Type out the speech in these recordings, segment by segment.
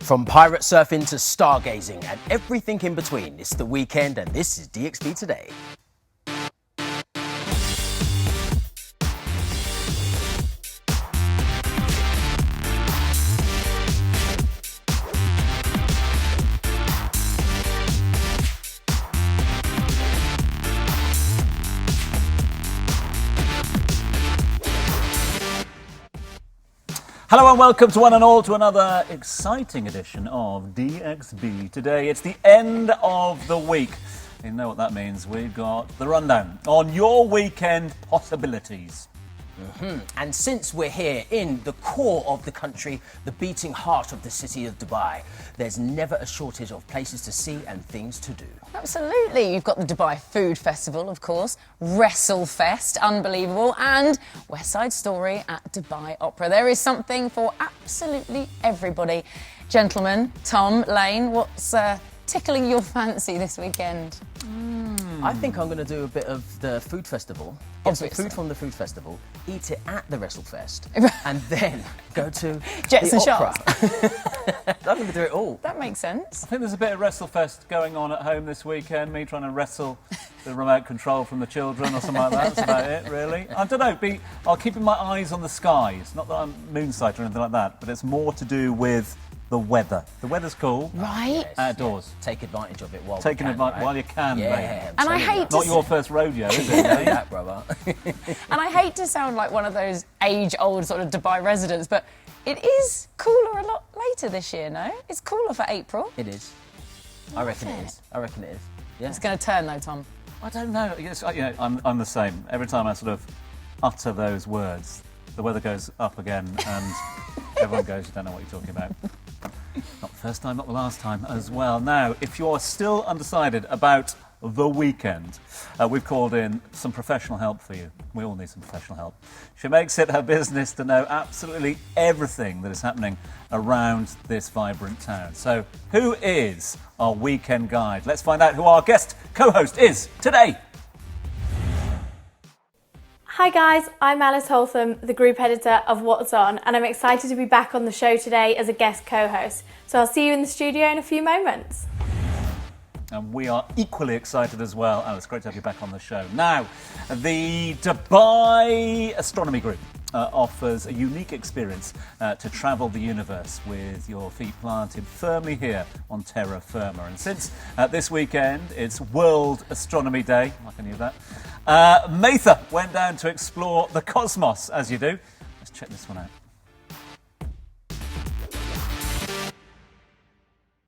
From pirate surfing to stargazing and everything in between, it's the weekend and this is DXB Today. Hello and welcome to one and all to another exciting edition of DXB Today. It's the end of the week. You know what that means. We've got the rundown on your weekend possibilities. And since we're here in the core of the country, the beating heart of the city of Dubai, there's never a shortage of places to see and things to do. Absolutely. You've got the Dubai Food Festival, of course, WrestleFest, unbelievable, and West Side Story at Dubai Opera. There is something for absolutely everybody. Gentlemen, Tom, Lane, what's tickling your fancy this weekend? I think I'm going to do a bit of the food festival. Get some food from the food festival, eat it at the WrestleFest, and then go to Jets the and opera. shots. I'm going to do it all. That makes sense. I think there's a bit of WrestleFest going on at home this weekend. Me trying to wrestle the remote control from the children or something like that. That's about it, really. I don't know. I'll keep my eyes on the skies. Not that I'm moonsight or anything like that, but it's more to do with the weather. The weather's cool. Right. Outdoors. Take advantage of it while While you can, Yeah, mate. And I hate to Not your first rodeo, is it? Know that, brother. And I hate to sound like one of those age-old sort of Dubai residents, but it is cooler a lot later this year, no? It's cooler for April. It is. I reckon it is. Yeah. It's going to turn, though, Tom. I don't know. Yes, I'm the same. Every time I sort of utter those words, the weather goes up again, and everyone goes, "You don't know what you're talking about." Not the first time, not the last time as well. Now, if you're still undecided about the weekend, we've called in some professional help for you. We all need some professional help. She makes it her business to know absolutely everything that is happening around this vibrant town. So, who is our weekend guide? Let's find out who our guest co-host is today. Hi guys, I'm Alice Holtham, the group editor of What's On, and I'm excited to be back on the show today as a guest co-host. So I'll see you in the studio in a few moments. And we are equally excited as well. Alice, great to have you back on the show. Now, the Dubai Astronomy Group offers a unique experience to travel the universe with your feet planted firmly here on terra firma. And since this weekend, it's World Astronomy Day, like I knew that, Matha went down to explore the cosmos, as you do. Let's check this one out.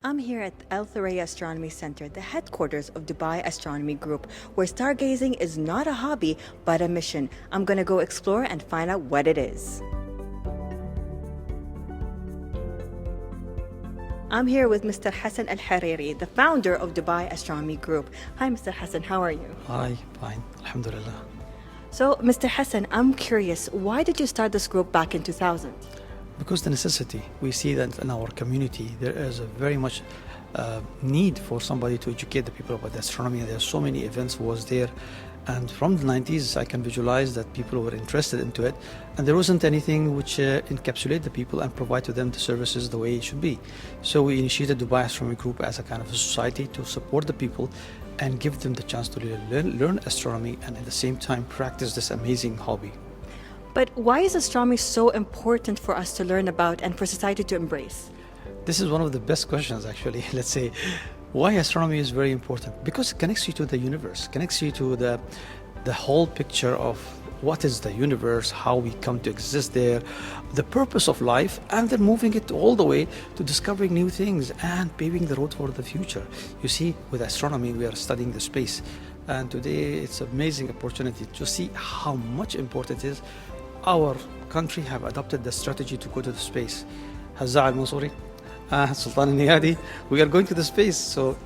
I'm here at Al Thuraya Astronomy Center, the headquarters of Dubai Astronomy Group, where stargazing is not a hobby, but a mission. I'm going to go explore and find out what it is. I'm here with Mr. Hassan Al-Hariri, the founder of Dubai Astronomy Group. Hi, Mr. Hassan, how are you? Hi, fine, alhamdulillah. So, Mr. Hassan, I'm curious, why did you start this group back in 2000? Because the necessity, we see that in our community there is a very much need for somebody to educate the people about the astronomy. There are so many events was there, and from the 90s I can visualize that people were interested into it, and there wasn't anything which encapsulate the people and provide to them the services the way it should be. So we initiated Dubai Astronomy Group as a kind of a society to support the people and give them the chance to learn astronomy and at the same time practice this amazing hobby. But why is astronomy so important for us to learn about and for society to embrace? This is one of the best questions, actually. Let's say, why astronomy is very important? Because it connects you to the universe, connects you to the whole picture of what is the universe, how we come to exist there, the purpose of life, and then moving it all the way to discovering new things and paving the road for the future. You see, with astronomy, we are studying the space. And today, it's an amazing opportunity to see how much important it is. Our country have adopted the strategy to go to the space. Hazza al-Mansuri, Sultan al-Niyadi, we are going to the space. So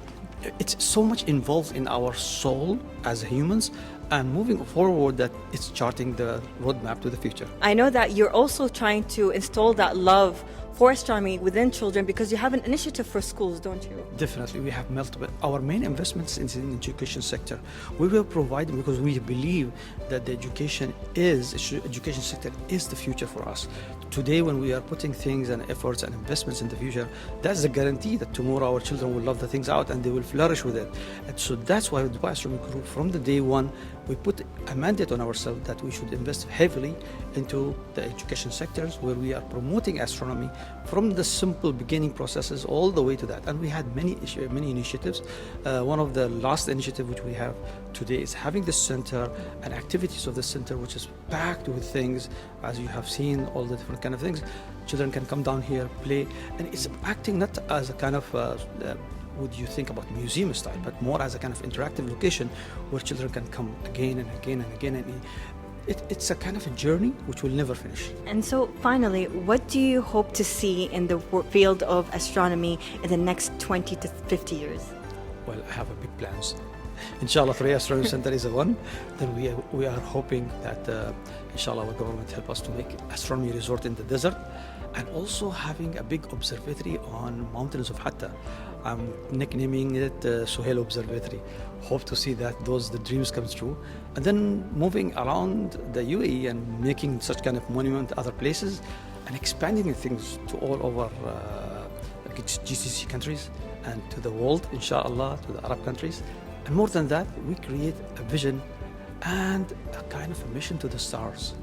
it's so much involved in our soul as humans and moving forward that it's charting the roadmap to the future. I know that you're also trying to install that love for astronomy within children? Because you have an initiative for schools, don't you? Definitely, we have multiple. Our main investments is in the education sector. We will provide them because we believe that the education sector is the future for us. Today, when we are putting things and efforts and investments in the future, that's a guarantee that tomorrow our children will love the things out and they will flourish with it. And so that's why with Dubai Astronomy Group, from the day one, we put a mandate on ourselves that we should invest heavily into the education sectors, where we are promoting astronomy from the simple beginning processes all the way to that. And we had many initiatives. One of the last initiative which we have today is having the center and activities of the center, which is packed with things, as you have seen, all the different kind of things. Children can come down here, play, and it's acting not as a kind of would you think about museum style, but more as a kind of interactive location where children can come again and again and again. And it's a kind of a journey which will never finish. And so finally, what do you hope to see in the field of astronomy in the next 20 to 50 years? Well, I have a big plans. Inshallah, Thuraya Astronomy Center is a one. Then we are hoping that inshallah our government help us to make astronomy resort in the desert, and also having a big observatory on mountains of Hatta. I'm nicknaming it Suhail Observatory. Hope to see that the dreams come true. And then moving around the UAE and making such kind of monument other places, and expanding things to all over GCC countries and to the world, inshallah, to the Arab countries. And more than that, we create a vision and a kind of a mission to the stars.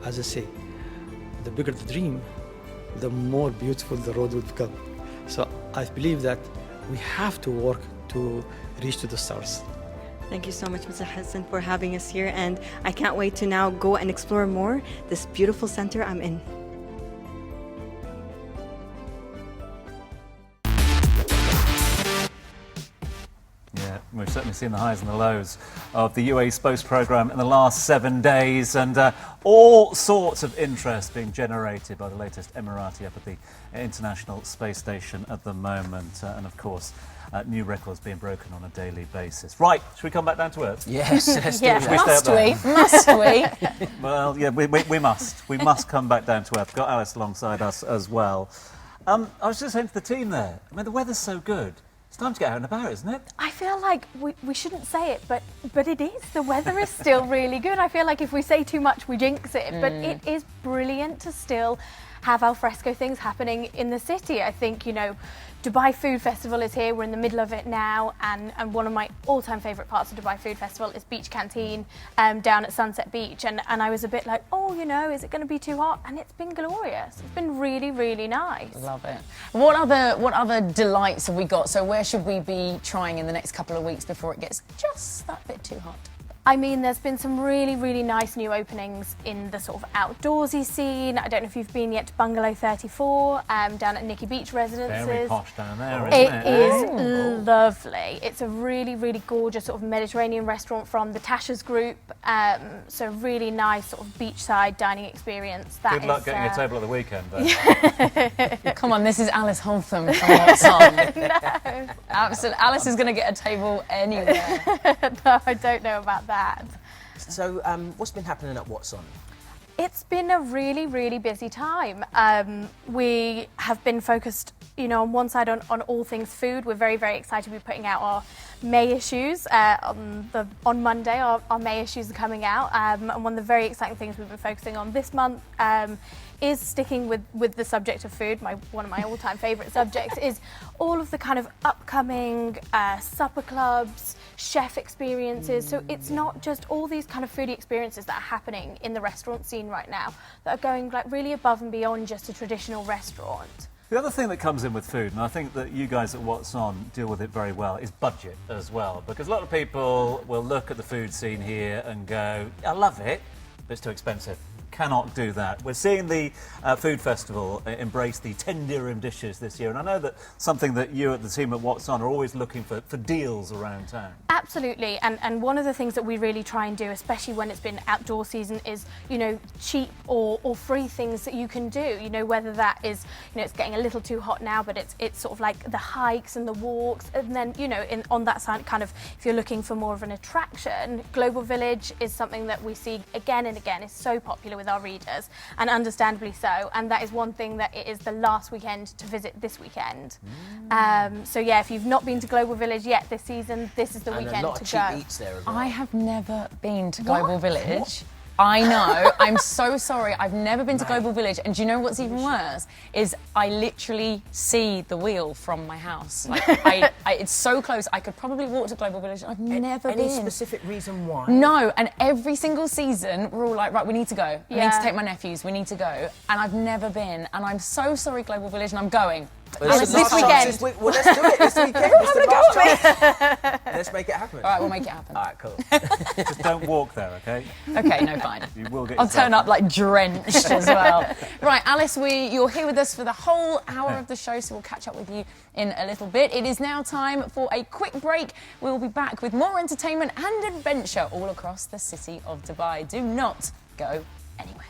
As I say, the bigger the dream, the more beautiful the road would become. So I believe that we have to work to reach to the stars. Thank you so much, Mr. Hassan, for having us here, and I can't wait to now go and explore more this beautiful center I'm in. Yeah, we've certainly seen the highs and the lows of the UAE Space Programme in the last 7 days, and all sorts of interest being generated by the latest Emirati up at the International Space Station at the moment, and of course new records being broken on a daily basis. Right, should we come back down to earth? Yes, let's do Yeah, that. must we? Well, yeah, we must. We must come back down to earth. Got Alice alongside us as well. I was just saying to the team there, I mean, the weather's so good. It's time to get out and about, isn't it? I feel like we shouldn't say it, but it is. The weather is still really good. I feel like if we say too much, we jinx it. But it is brilliant to still have al fresco things happening in the city. I think, Dubai Food Festival is here. We're in the middle of it now, and one of my all-time favourite parts of Dubai Food Festival is Beach Canteen down at Sunset Beach. And I was a bit like, is it going to be too hot? And it's been glorious. It's been really, really nice. Love it. What other delights have we got? So where should we be trying in the next couple of weeks before it gets just that bit too hot? I mean, there's been some really, really nice new openings in the sort of outdoorsy scene. I don't know if you've been yet to Bungalow 34 down at Nikki Beach Residences. Very posh down there, isn't it? It is lovely. It's a really, really gorgeous sort of Mediterranean restaurant from the Tasha's group. So really nice sort of beachside dining experience. Good luck getting a table at the weekend, though. Come on, this is Alice Holtham from What's On. No. Absolutely. Alice is going to get a table anywhere. No, I don't know about that. So, what's been happening at What's On? It's been a really, really busy time. We have been focused, on one side on all things food. We're very, very excited to be putting out our May issues on Monday. Our May issues are coming out, and one of the very exciting things we've been focusing on this month is sticking with the subject of food. One of my all-time favourite subjects is all of the kind of upcoming supper clubs, chef experiences. So it's not just all these kind of foodie experiences that are happening in the restaurant scene right now that are going like really above and beyond just a traditional restaurant. The other thing that comes in with food, and I think that you guys at What's On deal with it very well, is budget as well. Because a lot of people will look at the food scene here and go, I love it, but it's too expensive. Cannot do that. We're seeing the food festival embrace the 10 dirham dishes this year, and I know that something that you at the team at What's On are always looking for deals around town. Absolutely, and one of the things that we really try and do, especially when it's been outdoor season, is cheap or free things that you can do. Whether that is it's getting a little too hot now, but it's sort of like the hikes and the walks, and then on that side, kind of if you're looking for more of an attraction, Global Village is something that we see again and again is so popular with with our readers, and understandably so. And that is one thing, that it is the last weekend to visit this weekend. So yeah, if you've not been to Global Village yet this season, this is the weekend a lot to of cheap go. eats there as well. I have never been to Global Village. I know. I'm so sorry. I've never been to Global Village. And do you know what's even worse? Is I literally see the wheel from my house. Like, it's so close. I could probably walk to Global Village. I've never been. Any specific reason why? No. And every single season, we're all like, right, we need to go. I need Yeah. to take my nephews. We need to go. And I've never been. And I'm so sorry, Global Village, and I'm going. Well, it's Alice, the this last chance weekend. Well, let's do it this weekend. It's the last chance. Let's make it happen. All right, we'll make it happen. All right, cool. Just don't walk there, okay? Okay, no, fine. You will get I'll yourself- turn up like drenched as well. Right, Alice, you're here with us for the whole hour of the show, so we'll catch up with you in a little bit. It is now time for a quick break. We'll be back with more entertainment and adventure all across the city of Dubai. Do not go anywhere.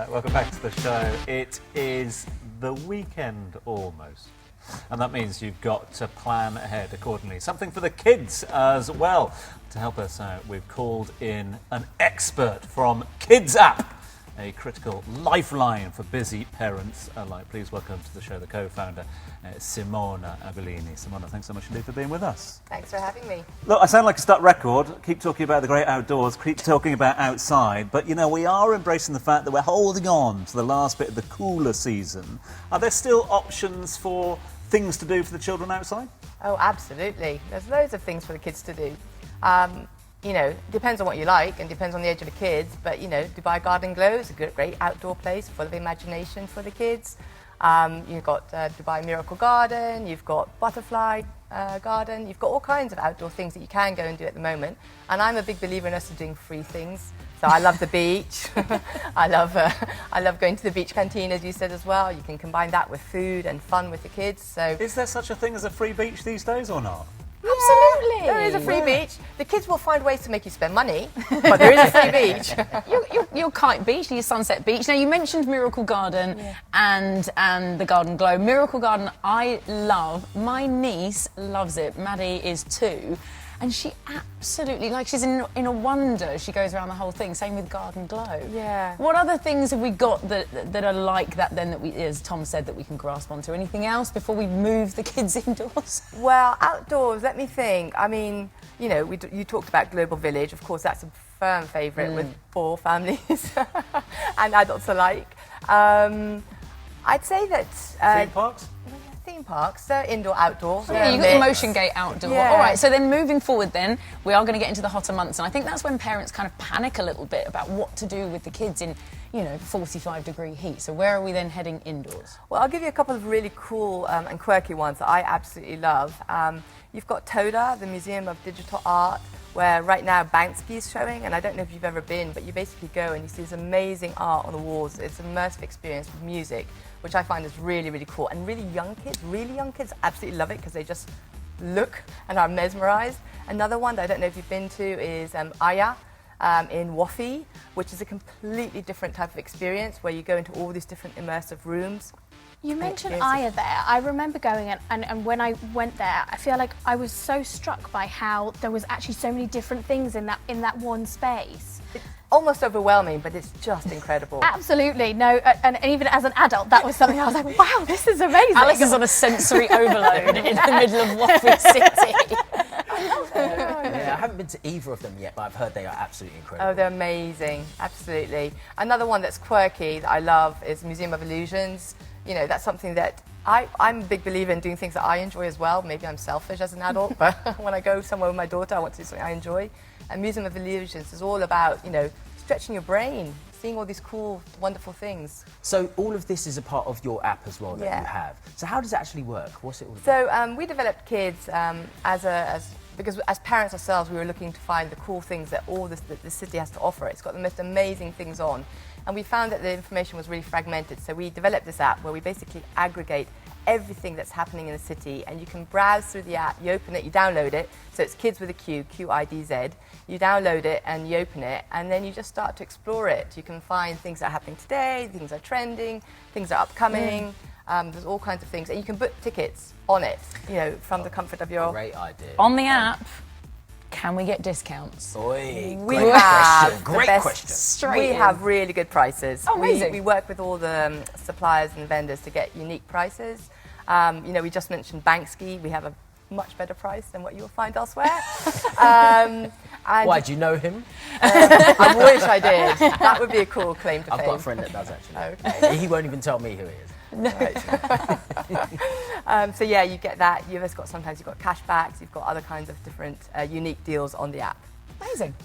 Welcome back to the show. It is the weekend almost. And that means you've got to plan ahead accordingly. Something for the kids as well. To help us out, we've called in an expert from Kids App, a critical lifeline for busy parents alike. Please welcome to the show the co-founder, Simona Abellini. Simona, thanks so much indeed for being with us. Thanks for having me. Look, I sound like a stuck record. Keep talking about the great outdoors, keep talking about outside, but you know, we are embracing the fact that we're holding on to the last bit of the cooler season. Are there still options for things to do for the children outside? Oh, absolutely. There's loads of things for the kids to do. You know, depends on what you like and depends on the age of the kids, but you know, Dubai Garden Glow is a great outdoor place full of imagination for the kids. You've got Dubai Miracle Garden, you've got Butterfly Garden, you've got all kinds of outdoor things that you can go and do at the moment. And I'm a big believer in us doing free things. So I love the beach. I love going to the beach canteen, as you said as well. You can combine that with food and fun with the kids. So Is there such a thing as a free beach these days or not? Absolutely. there is a free beach. The kids will find ways to make you spend money, but there is a free beach. Your Kite Beach, your Sunset Beach. Now, you mentioned Miracle Garden and the Garden Glow. Miracle Garden, I love. My niece loves it. Maddie is 2. And she absolutely, like, she's in a wonder. She goes around the whole thing. Same with Garden Glow. Yeah. What other things have we got that are like that then, that we, as Tom said, that we can grasp onto? Anything else before we move the kids indoors? Well, outdoors, let me think. I mean, you know, you talked about Global Village. Of course, that's a firm favourite with 4 families and adults alike. I'd say that... Theme parks? Theme parks, they're indoor, outdoor. Yeah, you've got your Motion Gate outdoor. Yeah. All right, so then moving forward then, we are going to get into the hotter months, and I think that's when parents kind of panic a little bit about what to do with the kids in, you know, 45-degree heat. So where are we then heading indoors? Well, I'll give you a couple of really cool and quirky ones that I absolutely love. You've got TODA, the Museum of Digital Art, where right now Banksy is showing, and I don't know if you've ever been, but you basically go and you see this amazing art on the walls. It's an immersive experience with music, which I find is really, really cool. And really young kids absolutely love it because they just look and are mesmerised. Another one that I don't know if you've been to is Aya in Wafi, which is a completely different type of experience where you go into all these different immersive rooms. You mentioned Yes. Aya there. I remember going and when I went there, I feel like I was so struck by how there was actually so many different things in that one space. It's almost overwhelming, but it's just incredible. Absolutely, no, and even as an adult, that was something I was like, wow, this is amazing. Alice is on a sensory overload in the middle of Wafi City. Yeah, I haven't been to either of them yet, but I've heard they are absolutely incredible. Oh, they're amazing, absolutely. Another one that's quirky that I love is Museum of Illusions. You know, that's something that I'm a big believer in doing things that I enjoy as well. Maybe I'm selfish as an adult, but when I go somewhere with my daughter, I want to do something I enjoy. And Museum of Illusions is all about, you know, stretching your brain, seeing all these cool, wonderful things. So all of this is a part of your app as well that Yeah. you have. So how does it actually work? What's it all about? So we developed Kids because as parents ourselves, we were looking to find the cool things that all the city has to offer. It's got the most amazing things on. And we found that the information was really fragmented. So we developed this app where we basically aggregate everything that's happening in the city, and you can browse through the app, you open it, you download it, so it's kids with a Q, Q-I-D-Z, you download it and you open it, and then you just start to explore it. You can find things that are happening today, things that are trending, things that are upcoming, there's all kinds of things, and you can book tickets on it, you know, from the comfort of your... Great idea. On the app, can we get discounts? Oi, We great have question. the Great best- question. Straight We in. have really good prices. Oh, amazing. We work with all the suppliers and vendors to get unique prices. You know, we just mentioned Bankski. We have a much better price than what you'll find elsewhere. And Why, do you know him? I wish I did. That would be a cool claim to I've fame. got a friend that does, actually. Okay. He won't even tell me who he is. So yeah, you get that. Sometimes you've got cashbacks. You've got other kinds of different unique deals on the app. Amazing.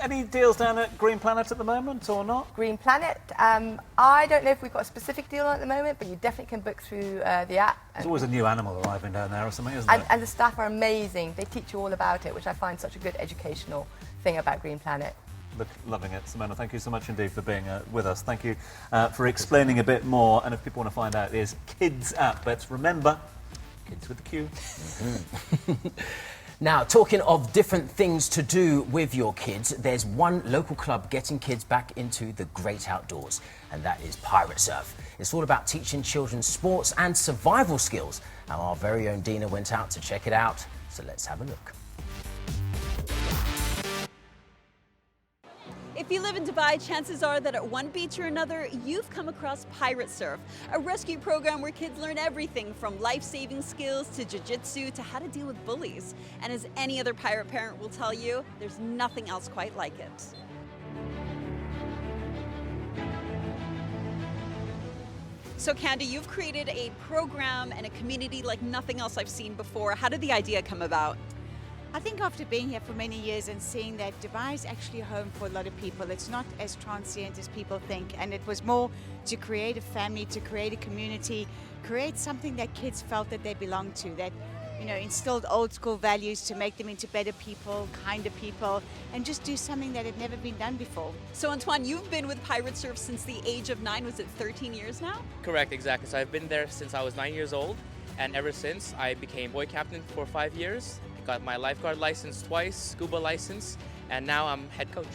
Any deals down at Green Planet at the moment or not? Green Planet. I don't know if we've got a specific deal on at the moment, but you definitely can book through the app. There's always a new animal arriving down there or something, isn't there? And the staff are amazing. They teach you all about it, which I find such a good educational thing about Green Planet. Look, loving it. Simona, thank you so much indeed for being with us. Thank you for explaining a bit more. And if people want to find out, there's Kids app. But remember, kids with the Q. Now, talking of different things to do with your kids, there's one local club getting kids back into the great outdoors, and that is Pirate Surf. It's all about teaching children sports and survival skills. And our very own Dina went out to check it out, so let's have a look. If you live in Dubai, chances are that at one beach or another, you've come across Pirate Surf, a rescue program where kids learn everything from life-saving skills to jiu-jitsu to how to deal with bullies. And as any other pirate parent will tell you, there's nothing else quite like it. So Candy, you've created a program and a community like nothing else I've seen before. How did the idea come about? I think after being here for many years and seeing that Dubai is actually home for a lot of people, it's not as transient as people think, and it was more to create a family, to create a community, create something that kids felt that they belonged to, that, you know, instilled old school values to make them into better people, kinder people, and just do something that had never been done before. So Antoine, you've been with Pirate Surf since the age of 9. Was it 13 years now? Correct, exactly. So I've been there since I was 9 years old, and ever since I became boy captain for 5 years. Got my lifeguard license twice, scuba license, and now I'm head coach.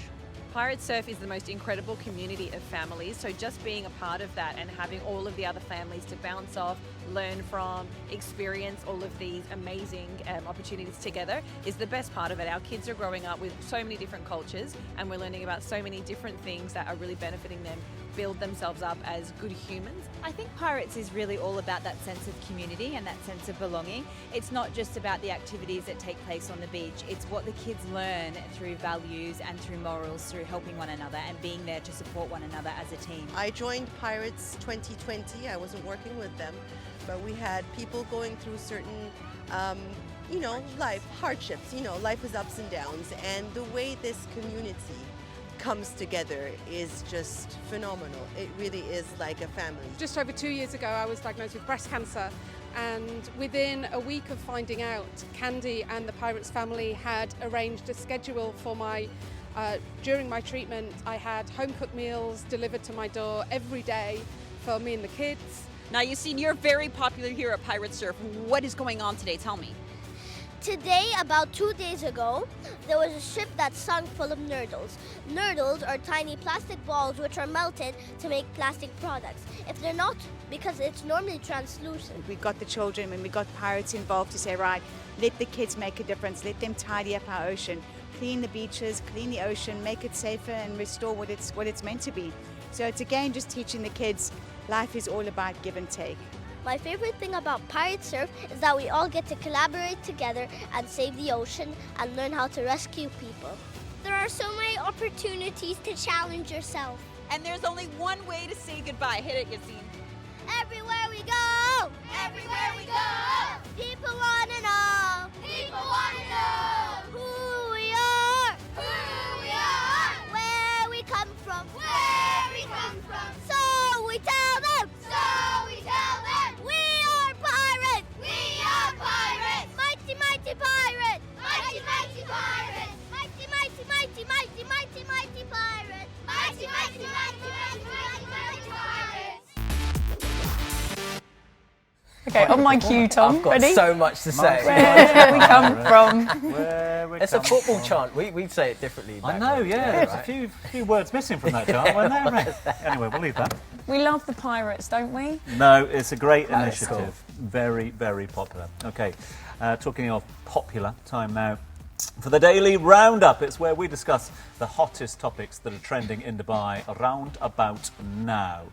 Pirate Surf is the most incredible community of families, so just being a part of that and having all of the other families to bounce off, learn from, experience all of these amazing opportunities together is the best part of it. Our kids are growing up with so many different cultures, and we're learning about so many different things that are really benefiting them build themselves up as good humans. I think Pirates is really all about that sense of community and that sense of belonging. It's not just about the activities that take place on the beach, it's what the kids learn through values and through morals, through helping one another and being there to support one another as a team. I joined Pirates 2020, I wasn't working with them, but we had people going through certain you know, life hardships, you know, life is ups and downs, and the way this community comes together is just phenomenal. It really is like a family. Just over 2 years ago, I was diagnosed with breast cancer, and within a week of finding out, Candy and the Pirates family had arranged a schedule for my during my treatment. I had home-cooked meals delivered to my door every day for me and the kids. Now, Yassine, you're very popular here at Pirate Surf. What is going on today? Tell me. Today, about 2 days ago, there was a ship that sunk full of nurdles. Nurdles are tiny plastic balls which are melted to make plastic products. If they're not, because it's normally translucent. We got the children and we got Pirates involved to say, right, let the kids make a difference, let them tidy up our ocean, clean the beaches, clean the ocean, make it safer and restore what it's meant to be. So it's again just teaching the kids life is all about give and take. My favorite thing about Pirate Surf is that we all get to collaborate together and save the ocean and learn how to rescue people. There are so many opportunities to challenge yourself. And there's only one way to say goodbye. Hit it, Yassine. Everywhere we go! Everywhere we go! People want to know! People want to know! Who we are! Who we are! Where we come from! Where we come from! So we tell them! So we tell them! We are pirates! We are pirates! Mighty, mighty pirates! Mighty, mighty pirates! Mighty, mighty, mighty, mighty, mighty, mighty pirates! Mighty, mighty, mighty, mighty, mighty Okay, on my cue, Tom. I've got Ready? so much to say. Where we come from. It's a football chant. We'd say it differently. I know, yeah. There's a few words missing from that chant, weren't there? Right. Anyway, we'll leave that. We love the Pirates, don't we? No, it's a great That's initiative. cool. Very, very popular. Okay, talking of popular, time now for the Daily Roundup. It's where we discuss the hottest topics that are trending in Dubai around about now.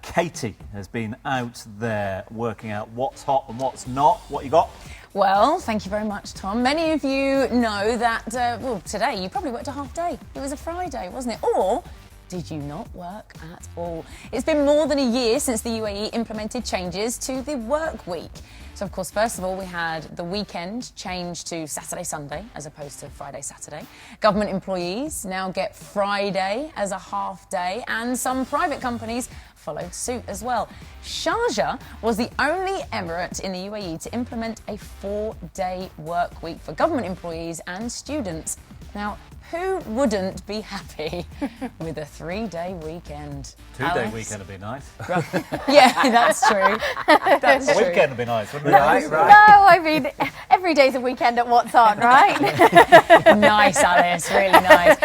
Katie has been out there working out what's hot and what's not. What you got? Well, thank you very much, Tom. Many of you know that, well, today you probably worked a half day. It was a Friday, wasn't it? Or did you not work at all? It's been more than a year since the UAE implemented changes to the work week. So, of course, first of all, we had the weekend changed to Saturday, Sunday, as opposed to Friday, Saturday. Government employees now get Friday as a half day, and some private companies followed suit as well. Sharjah was the only emirate in the UAE to implement a 4-day work week for government employees and students. Now, who wouldn't be happy with a 3-day weekend? 2-day weekend would be nice. Yeah, that's true. That's A true. weekend would be nice, wouldn't it? Right. No, I mean, every day's a weekend at What's On, right? Nice, Alice, really nice.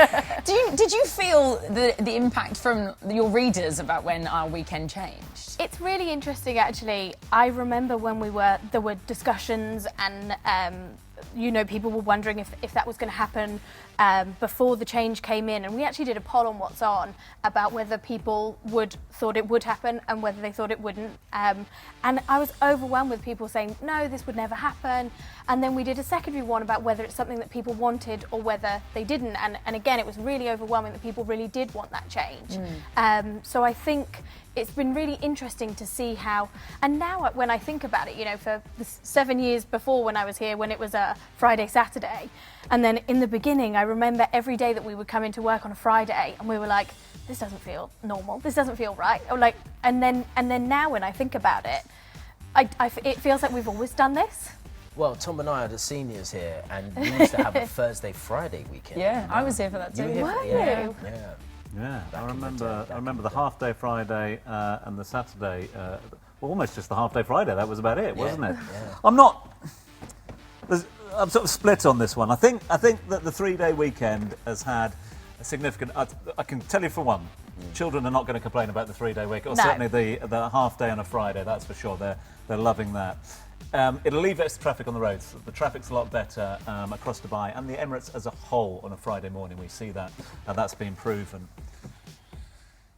Did you feel the impact from your readers about when our weekend changed? It's really interesting, actually. I remember when there were discussions and, people were wondering if that was going to happen before the change came in. And we actually did a poll on What's On about whether people thought it would happen and whether they thought it wouldn't. And I was overwhelmed with people saying, no, this would never happen. And then we did a secondary one about whether it's something that people wanted or whether they didn't. And again, it was really overwhelming that people really did want that change. So I think it's been really interesting to see how, and now when I think about it, for the 7 years before when I was here, when it was a Friday, Saturday, and then in the beginning, I remember every day that we would come into work on a Friday and we were like, this doesn't feel normal, this doesn't feel right. And then now when I think about it, it feels like we've always done this. Well, Tom and I are the seniors here, and we used to have a Thursday, Friday weekend. Yeah, I was here for that too. You were Were here you? for Yeah. Yeah, I remember the half-day Friday and the Saturday, almost just the half-day Friday. That was about it, wasn't it? Yeah. I'm sort of split on this one. I think that the 3-day weekend has had a significant. I can tell you for one, children are not going to complain about the 3-day week, or certainly the half-day on a Friday. That's for sure. They're loving that. It alleviates the traffic on the roads. The traffic's a lot better across Dubai and the Emirates as a whole on a Friday morning. We see that. That's been proven.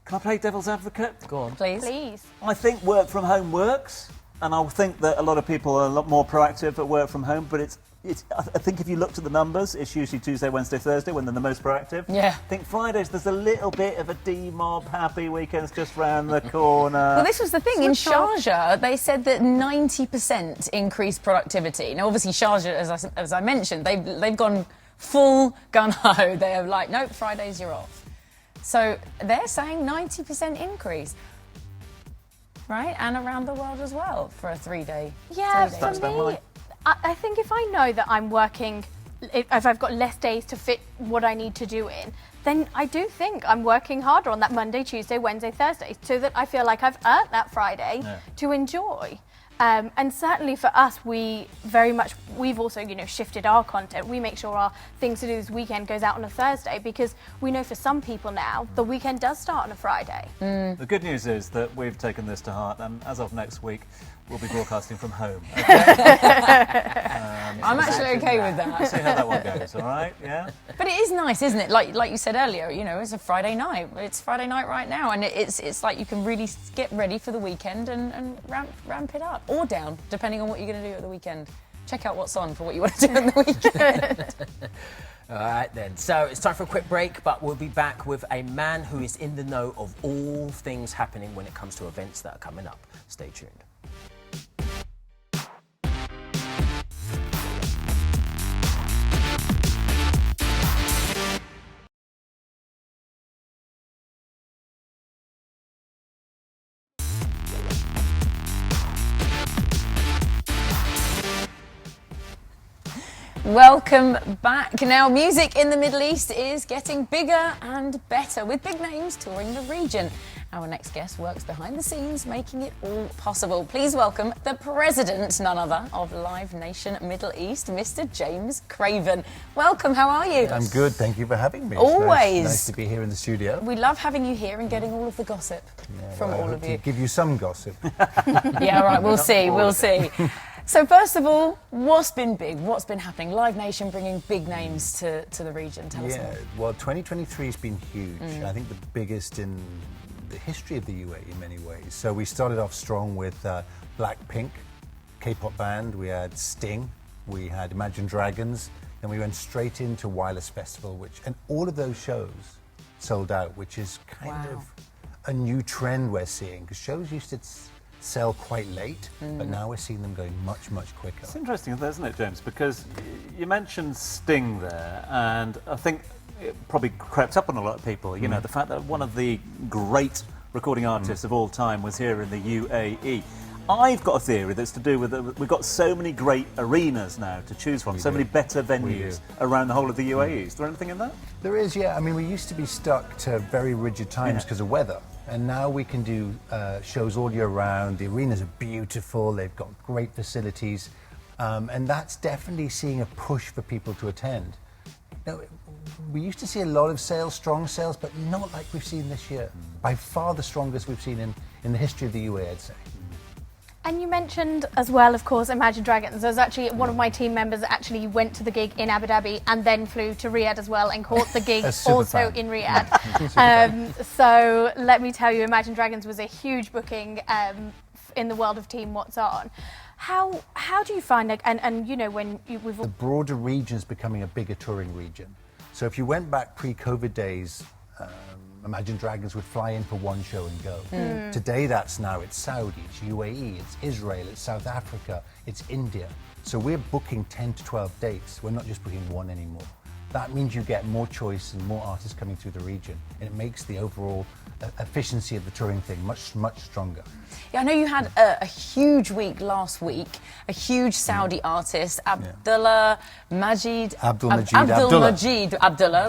Can I play devil's advocate? Go on. Please. I think work from home works, and I think that a lot of people are a lot more proactive at work from home, but I think if you looked at the numbers, it's usually Tuesday, Wednesday, Thursday when they're the most proactive. Yeah. I think Fridays, there's a little bit of a D-mob, happy weekends just round the corner. Well, this was the thing. In Sharjah, they said that 90% increased productivity. Now, obviously, Sharjah, as I mentioned, they've gone full gun-ho. They're like, nope, Fridays, you're off. So they're saying 90% increase. Right? And around the world as well for a 3-day. Yeah, for me, I think if I know that I'm working, if I've got less days to fit what I need to do in, then I do think I'm working harder on that Monday, Tuesday, Wednesday, Thursday, so that I feel like I've earned that Friday to enjoy. And certainly for us, we've also, shifted our content. We make sure our things to do this weekend goes out on a Thursday because we know for some people now, the weekend does start on a Friday. The good news is that we've taken this to heart, and as of next week, we'll be broadcasting from home. Okay? I'm actually okay with that. See how that one goes, all right? Yeah? But it is nice, isn't it? Like you said earlier, it's a Friday night. It's Friday night right now, and it's like you can really get ready for the weekend and ramp it up or down, depending on what you're going to do at the weekend. Check out What's On for what you want to do on the weekend. All right, then. So it's time for a quick break, but we'll be back with a man who is in the know of all things happening when it comes to events that are coming up. Stay tuned. Welcome back. Now, music in the Middle East is getting bigger and better, with big names touring the region. Our next guest works behind the scenes, making it all possible. Please welcome the president, none other, of Live Nation Middle East, Mr. James Craven. Welcome, how are you? I'm good, thank you for having me. Always. Nice to be here in the studio. We love having you here and getting all of the gossip from all of you. Give you some gossip. Yeah, all right, we'll see, we'll see. So first of all, what's been big? What's been happening? Live Nation bringing big names to the region. Tell us more. Well, 2023 has been huge. I think the biggest in the history of the UAE in many ways. So we started off strong with Blackpink, K-pop band. We had Sting. We had Imagine Dragons. Then we went straight into Wireless Festival, and all of those shows sold out, which is kind of a new trend we're seeing, because shows used to sell quite late, but now we're seeing them going much, much quicker. It's interesting, isn't it, James? Because you mentioned Sting there, and I think it probably crept up on a lot of people. You know, the fact that one of the great recording artists of all time was here in the UAE. I've got a theory that's to do with we've got so many great arenas now to choose from, so many better venues around the whole of the UAE. Is there anything in that? There is, yeah. I mean, we used to be stuck to very rigid times because of weather. And now we can do shows all year round. The arenas are beautiful. They've got great facilities. And that's definitely seeing a push for people to attend. Now, we used to see a lot of sales, strong sales, but not like we've seen this year. By far the strongest we've seen in the history of the UAE, I'd say. And you mentioned as well, of course, Imagine Dragons. There's actually one of my team members actually went to the gig in Abu Dhabi and then flew to Riyadh as well and caught the gig also in Riyadh. So let me tell you, Imagine Dragons was a huge booking in the world of Team What's On. How do you find, and you know, when we've... The broader region is becoming a bigger touring region. So if you went back pre-COVID days, Imagine Dragons would fly in for one show and go. Today it's Saudi, it's UAE, it's Israel, it's South Africa, it's India. So we're booking 10 to 12 dates. We're not just booking one anymore. That means you get more choice and more artists coming through the region. And it makes the overall efficiency of the touring thing much, much stronger. Yeah, I know you had a huge week last week, a huge Saudi artist, Abdullah,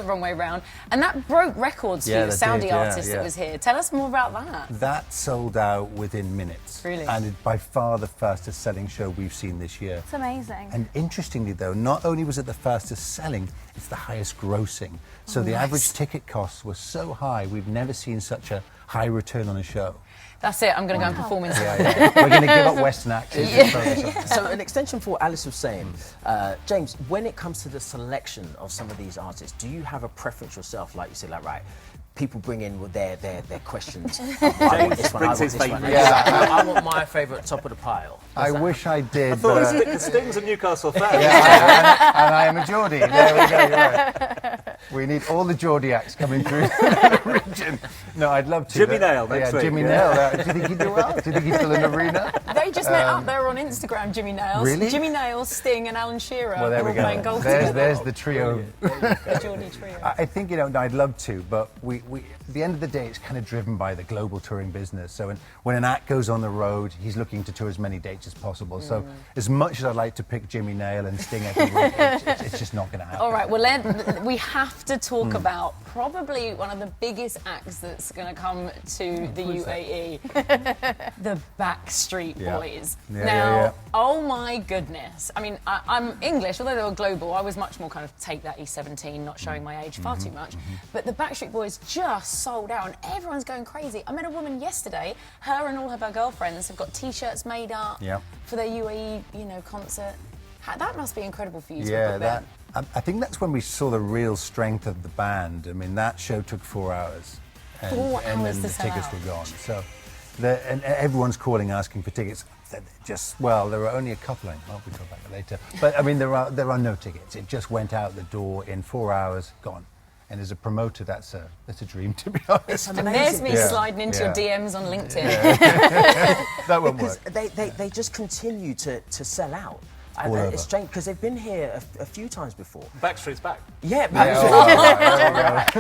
wrong way round, and that broke records for you, Saudi artist that was here. Tell us more about that. That sold out within minutes. Really? And it's by far the fastest selling show we've seen this year. It's amazing. And interestingly though, not only was it the fastest selling, it's the highest grossing. So the average ticket costs were so high, we've never seen such a high return on a show. That's it, I'm going to go and perform in We're going to give up Western accents. So an extension for what Alice was saying, James, when it comes to the selection of some of these artists, do you have a preference yourself? Like you said, like, right, people bring in with their questions. I want this one, I want this one. I want my favourite top of the pile. I wish I did. I thought it was Sting's a Newcastle fan. And I am a Geordie. There we go, you're right. We need all the Geordie acts coming through the region. No, I'd love to. Jimmy Nail next week. Jimmy Nail. Do you think he'd do well? Do you think he'd fill an arena? They just met up there on Instagram, Jimmy Nails. Really? Jimmy Nails, Sting and Alan Shearer. Well, there we go. Playing golf together. There's the trio. The Geordie trio. I think, you know, I'd love to, but at the end of the day, it's kind of driven by the global touring business. So when an act goes on the road, he's looking to tour as many dates as possible. So as much as I'd like to pick Jimmy Nail and Sting every week, it's just not going to happen. All right, well, we have to talk about probably one of the biggest acts that's going to come to the UAE, the Backstreet Boys. Now, oh my goodness. I mean, I'm English, although they were global, I was much more kind of take that E17, not showing my age far too much. But the Backstreet Boys just sold out and everyone's going crazy. I met a woman yesterday, her and all of her girlfriends have got T-shirts made up for their UAE, concert. That must be incredible for you to book them. I think that's when we saw the real strength of the band. I mean, that show took 4 hours. And then the tickets were gone. So, and everyone's calling, asking for tickets. Well, there were only a couple. Well, we'll talk about that later. But I mean, there are no tickets. It just went out the door in 4 hours, gone. And as a promoter, that's a dream, to be honest. And there's me sliding into your DMs on LinkedIn. That won't work. They just continue to sell out. It's strange because they've been here a few times before. Backstreet's back. Yeah, Backstreet.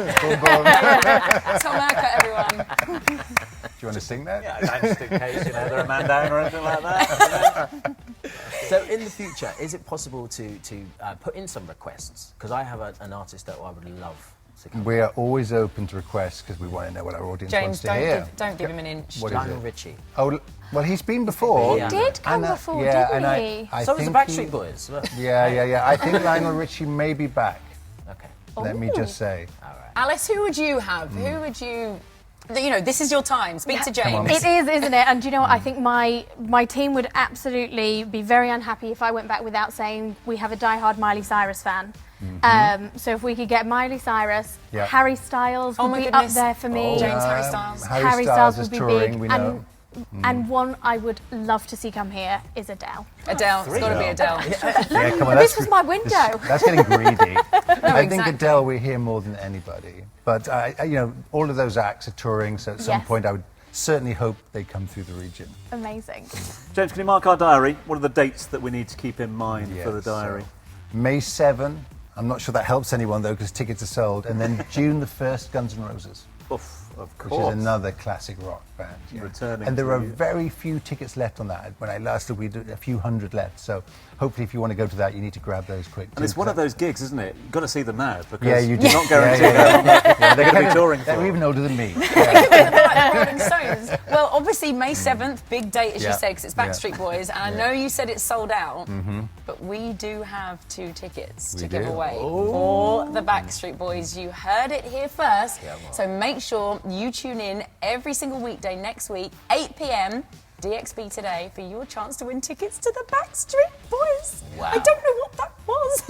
Tom Haircut, everyone. Do you want to sing that? Yeah, just in case they're a man down or anything like that. So in the future, is it possible to put in some requests? Because I have an artist that I would love to come? We are always open to requests because we want to know what our audience James, wants to hear. don't give him an inch. What is Lionel it? Richie. Oh, well, he's been before. He did come before, didn't he? I So was the think Backstreet Boys. Look. Yeah. I think Lionel Richie may be back. Okay. Let me just say. Alice, who would you have? Who would you... You know, this is your time. Speak to James. It is, isn't it? And do you know what? I think my team would absolutely be very unhappy if I went back without saying we have a diehard Miley Cyrus fan. So if we could get Miley Cyrus, Yeah. Harry Styles would be up there for me. James Harry Styles. Harry Styles is would be touring, big. we know. And one I would love to see come here is Adele. Adele. It's got to be Adele. Yeah, come on, This was my window. That's getting greedy. I think exactly. Adele we hear more than anybody. But you know, all of those acts are touring, so at some Yes. point I would certainly hope they come through the region. Amazing. James, can you mark our diary? What are the dates that we need to keep in mind for the Yes, diary? so May 7. I'm not sure that helps anyone though, because tickets are sold. And then June the 1st, Guns N' Roses. Oof, of Which course. is another classic rock band. Yeah. Returning and there to are you. very few tickets left on that. When I last looked, we had a few hundred left. So hopefully if you want to go to that, you need to grab those quick. And it's one of those gigs, isn't it? You've got to see them now because Yeah, you do. you're not guaranteed Yeah, they're going to be touring for. They're even older than me. Rolling Stones. Well, obviously May 7th, big date as you Yeah. said, because it's Backstreet Yeah. Boys, and I know you said it's sold out, Mm-hmm. but we do have 2 tickets to We give do. away for the Backstreet Boys. You heard it here first, so make sure you tune in every single weekday next week, 8 p.m. DXB Today for your chance to win tickets to the Backstreet Boys. Wow. I don't know what that was.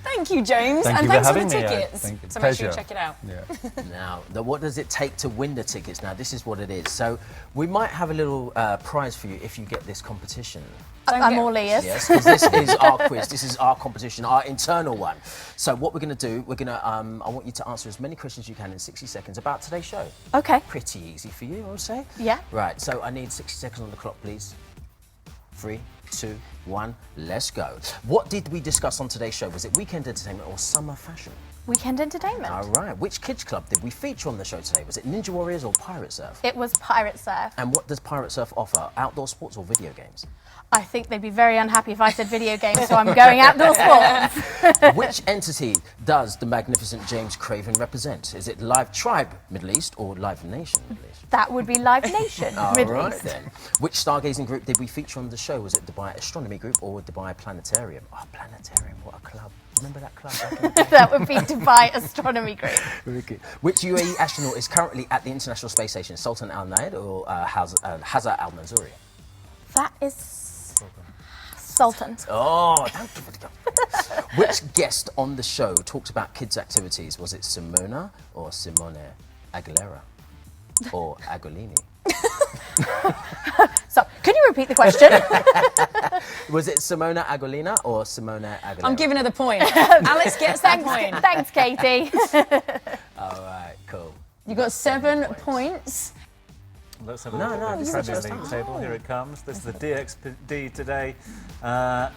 Thank you, James, Thank and you for thanks for the having me. tickets. Thank you. So make sure you Pleasure. check it out. Yeah. Now, what does it take to win the tickets? Now, this is what it is. So, we might have a little prize for you if you get this competition. I'm all ears. Yes, because this is our quiz. This is our competition, our internal one. So, what we're going to do, I want you to answer as many questions as you can in 60 seconds about today's show. Okay. Pretty easy for you, I would say. Yeah. Right. So, I need 60 seconds on the clock, please. 3, 2, 1, let's go. What did we discuss on today's show? Was it weekend entertainment or summer fashion? Weekend entertainment. All right. Which kids club did we feature on the show today? Was it Ninja Warriors or Pirate Surf? It was Pirate Surf. And what does Pirate Surf offer? Outdoor sports or video games? I think they'd be very unhappy if I said video games, so I'm going outdoor sports. Which entity does the magnificent James Craven represent? Is it Live Tribe Middle East or Live Nation Middle East? That would be Live Nation All Middle right East. then. Which stargazing group did we feature on the show? Was it Dubai Astronomy Group or Dubai Planetarium? Oh, Planetarium, what a club. Remember that club back in the day? That would be Dubai Astronomy Group. Very good. Which UAE astronaut is currently at the International Space Station? Sultan Al Nayed or Hazza Al Mansouri? That is Sultan. Oh, don't give it up. Which guest on the show talks about kids' activities? Was it Simona or Simone Aguilera or Agolini? So, can you repeat the question? Was it Simona Agolina or Simone Aguilera? I'm giving her the point. Alice gets that point. Thanks, Katie. All right, cool. You got 7 points. Let's have a No, look no, at this the is Premier just League time. table. Here it comes. This is the DXD Today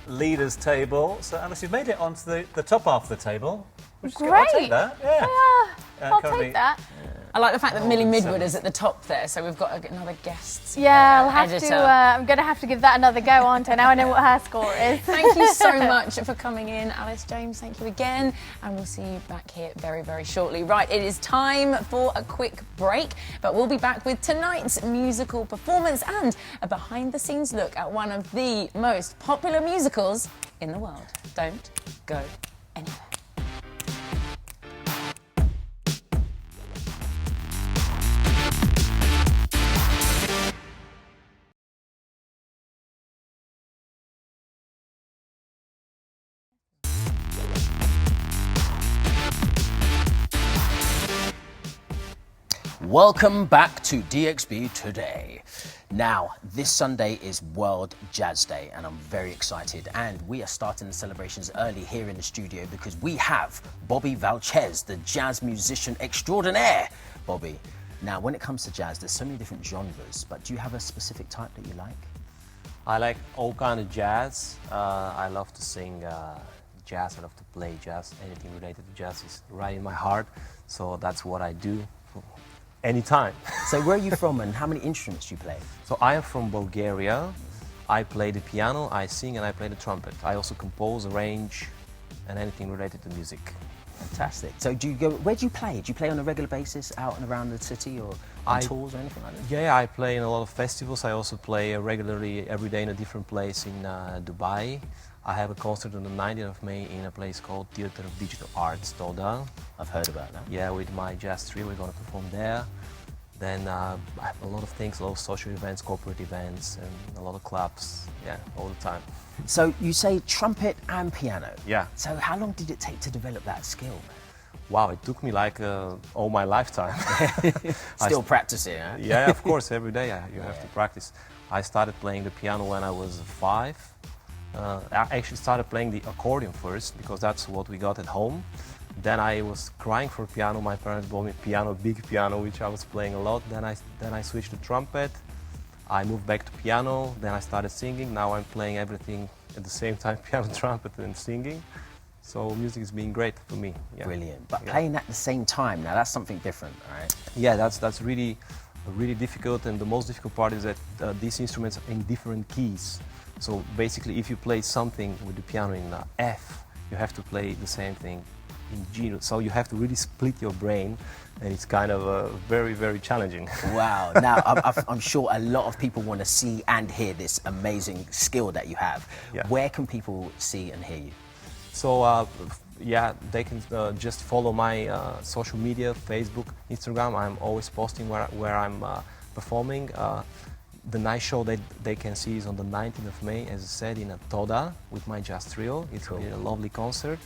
leaders table. So, Alice, you've made it onto the top half of the table. Which is good. I'll take Great. that. Yeah. I'll currently- take that. I like the fact that Millie Midwood 7. is at the top there, so we've got another guest. Yeah, I'll have editor. to. I'm going to have to give that another go, aren't I? Now I know what her score is. Thank you so much for coming in, Alice, James. Thank you again, and we'll see you back here very, very shortly. Right, it is time for a quick break, but we'll be back with tonight's musical performance and a behind-the-scenes look at one of the most popular musicals in the world. Don't go anywhere. Welcome back to DXB Today. Now, this Sunday is World Jazz Day, and I'm very excited. And we are starting the celebrations early here in the studio because we have Bobby Valchez, the jazz musician extraordinaire. Bobby, now when it comes to jazz, there's so many different genres, but do you have a specific type that you like? I like all kind of jazz. I love to sing jazz. I love to play jazz. Anything related to jazz is right in my heart. So that's what I do anytime. So where are you from and how many instruments do you play? So I am from Bulgaria. I play the piano, I sing, and I play the trumpet. I also compose, arrange, and anything related to music. Fantastic. So where do you play? Do you play on a regular basis out and around the city or on tours or anything like that? Yeah, I play in a lot of festivals. I also play regularly every day in a different place in Dubai. I have a concert on the 19th of May in a place called Theatre of Digital Arts, Toda. I've heard about that. Yeah, with my jazz trio, we're going to perform there. Then I have a lot of things, a lot of social events, corporate events, and a lot of clubs, yeah, all the time. So you say trumpet and piano? Yeah. So how long did it take to develop that skill? Wow, it took me like all my lifetime. Still practicing, huh? Yeah, of course, every day you have to practice. I started playing the piano when I was 5. I actually started playing the accordion first because that's what we got at home. Then I was crying for piano. My parents bought me piano, big piano, which I was playing a lot. Then I switched to trumpet. I moved back to piano. Then I started singing. Now I'm playing everything at the same time, piano, trumpet, and singing. So music is being great for me. Yeah. Brilliant. But playing at the same time, now that's something different, right? Yeah, that's really difficult. And the most difficult part is that these instruments are in different keys. So basically, if you play something with the piano in F, you have to play the same thing in G. So you have to really split your brain, and it's kind of very, very challenging. Wow. Now, I'm sure a lot of people want to see and hear this amazing skill that you have. Yeah. Where can people see and hear you? So, yeah, they can just follow my social media, Facebook, Instagram. I'm always posting where I'm performing. The night show that they can see is on the 19th of May, as I said, in Toda with my jazz trio. It's a lovely concert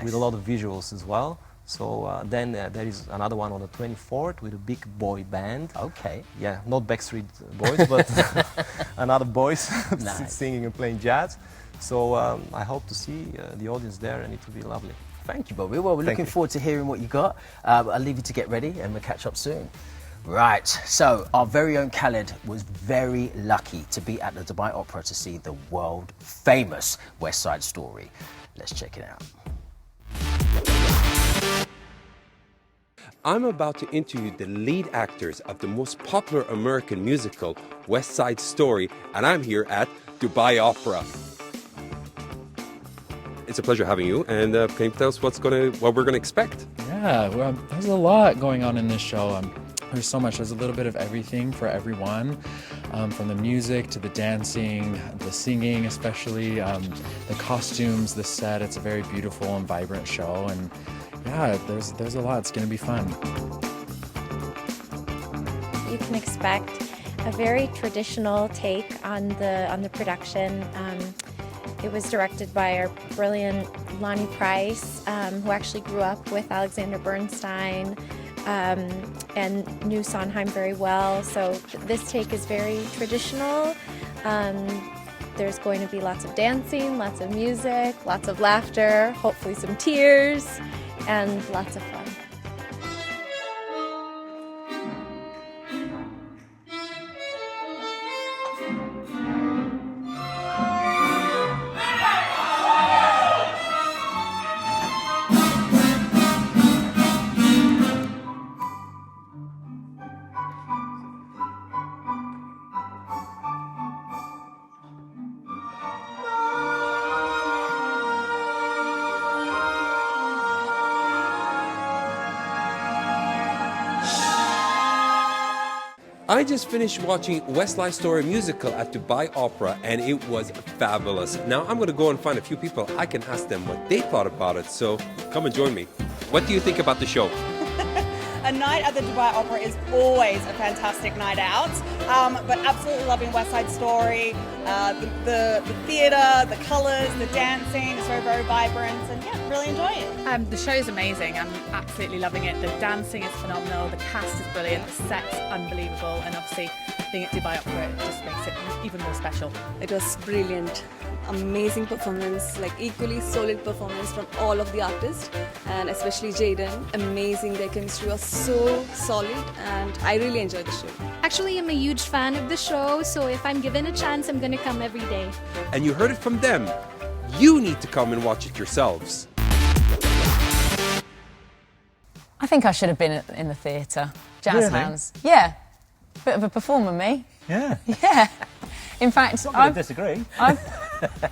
with a lot of visuals as well. So then there is another one on the 24th with a big boy band. Okay. Yeah, not Backstreet Boys, but another boys singing and playing jazz. So I hope to see the audience there, and it will be lovely. Thank you, Bobby. Well, we're looking forward to hearing what you got. I'll leave you to get ready, and we'll catch up soon. Right, so our very own Khaled was very lucky to be at the Dubai Opera to see the world famous West Side Story. Let's check it out. I'm about to interview the lead actors of the most popular American musical, West Side Story, and I'm here at Dubai Opera. It's a pleasure having you, and can you tell us what we're gonna expect? Yeah, well, there's a lot going on in this show. There's so much. There's a little bit of everything for everyone, from the music to the dancing, the singing, especially the costumes, the set. It's a very beautiful and vibrant show, and yeah, there's a lot. It's going to be fun. You can expect a very traditional take on the production. It was directed by our brilliant Lonnie Price, who actually grew up with Alexander Bernstein. And knew Sondheim very well, so this take is very traditional. There's going to be lots of dancing, lots of music, lots of laughter, hopefully some tears, and lots of fun. I just finished watching West Side Story musical at Dubai Opera, and it was fabulous. Now I'm going to go and find a few people I can ask them what they thought about it, so come and join me. What do you think about the show? A night at the Dubai Opera is always a fantastic night out, but absolutely loving West Side Story, the theatre, the colours, the dancing, it's very, very vibrant, and yeah, really enjoying it. The show's amazing. I'm absolutely loving it. The dancing is phenomenal, the cast is brilliant, the set's unbelievable, and obviously being at Dubai Opera it just makes it even more special. It was brilliant. Amazing performance, like equally solid performance from all of the artists, and especially Jaden. Amazing, their chemistry was so solid, and I really enjoyed the show. Actually, I'm a huge fan of the show, so if I'm given a chance, I'm gonna come every day. And you heard it from them. You need to come and watch it yourselves. I think I should have been in the theatre. Jazz Really? hands. Yeah. Bit of a performer, me. Yeah. Yeah. In fact, I'm not going to disagree.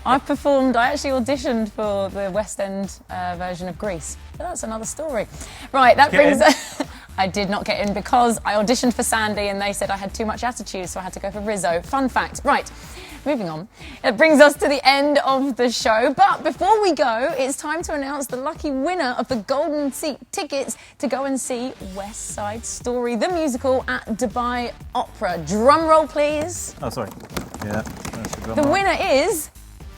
I actually auditioned for the West End version of Grease. But that's another story. Right, that brings us... I did not get in because I auditioned for Sandy and they said I had too much attitude, so I had to go for Rizzo. Fun fact. Right, moving on. It brings us to the end of the show. But before we go, it's time to announce the lucky winner of the golden seat tickets to go and see West Side Story, the musical at Dubai Opera. Drum roll, please. Oh, sorry. Yeah. The winner is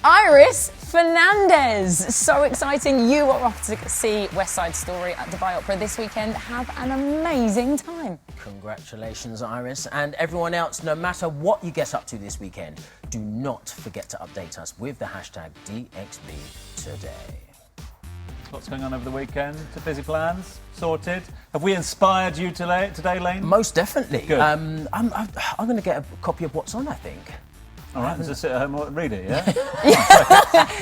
Iris Fernandez. So exciting. You are off to see West Side Story at Dubai Opera this weekend. Have an amazing time. Congratulations, Iris. And everyone else, no matter what you get up to this weekend, do not forget to update us with the hashtag DXBtoday. What's going on over the weekend? Busy plans? Sorted? Have we inspired you today, Lane? Most definitely. Good. I'm going to get a copy of What's On, I think. All right, just sit at home and read it, yeah?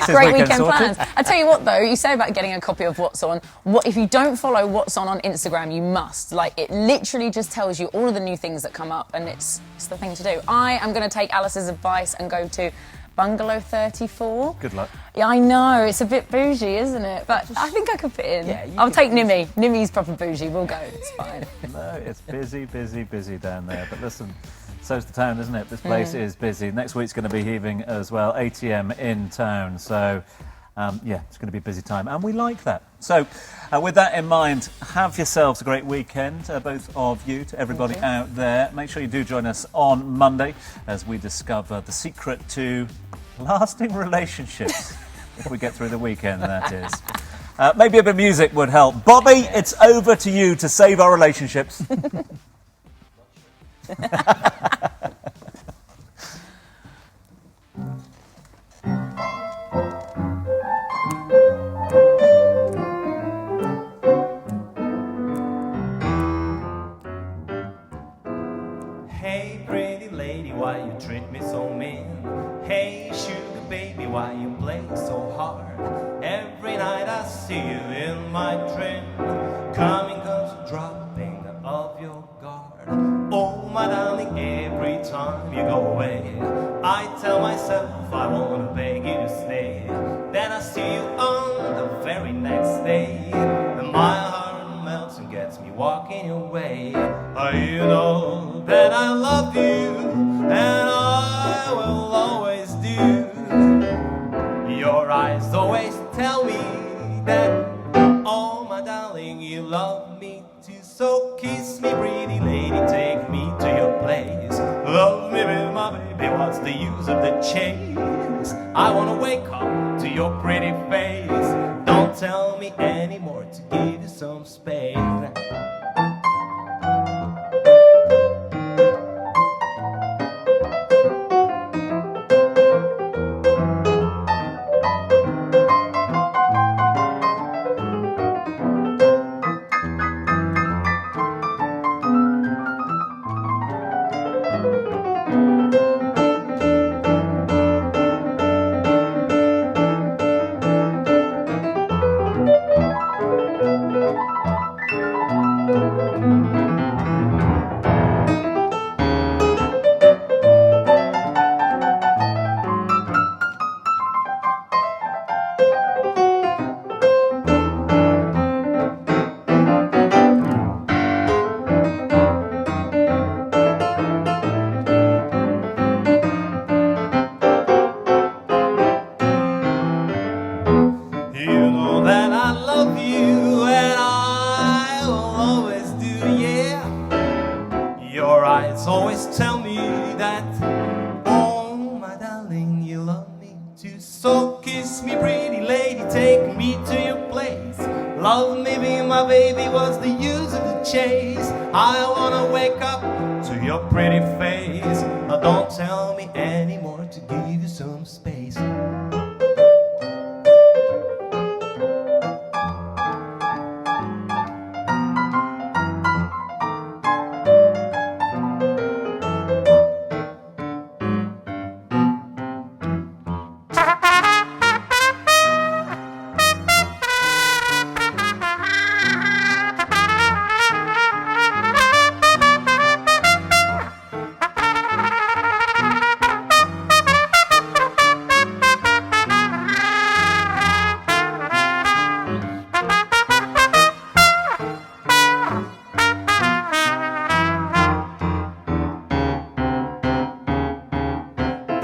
Great weekend plans. I tell you what, though, you say about getting a copy of What's On. If you don't follow What's On Instagram, you must. Like, it literally just tells you all of the new things that come up, and it's the thing to do. I am going to take Alice's advice and go to Bungalow 34. Good luck. Yeah, I know, it's a bit bougie, isn't it? But I think I could fit in. Yeah, I'll take Nimmy. Nimmy's proper bougie. We'll go. It's fine. No, it's busy down there. But listen, so's the town, isn't it? This place is busy. Next week's going to be heaving as well. ATM in town. So, yeah, it's going to be a busy time. And we like that. So, with that in mind, have yourselves a great weekend, both of you, to everybody out there. Make sure you do join us on Monday as we discover the secret to lasting relationships. If we get through the weekend, that is. Maybe a bit of music would help. Bobby, it's over to you to save our relationships. Hey pretty lady, why you treat me so mean? Hey sugar baby, why you play so hard? Every night I see you in my dream, coming close to dropping of your guard. Oh my darling, every time you go away, I tell myself I wanna beg you to stay. Then I see you on the very next day, and my heart melts and gets me walking away. You know that I love you, and I will always do. Your eyes always tell me that, oh my darling, you love me too. So kiss me pretty lady, take me to your place. Love me with my baby, what's the use of the chase? I wanna wake up to your pretty face. Don't tell me anymore to give you some space.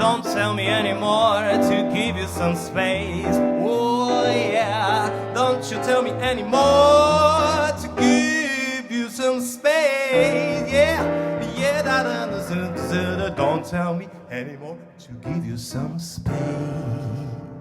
don't tell me anymore to give you some space. Oh yeah, don't you tell me anymore to give you some space. Yeah, yeah, don't tell me anymore to give you some space.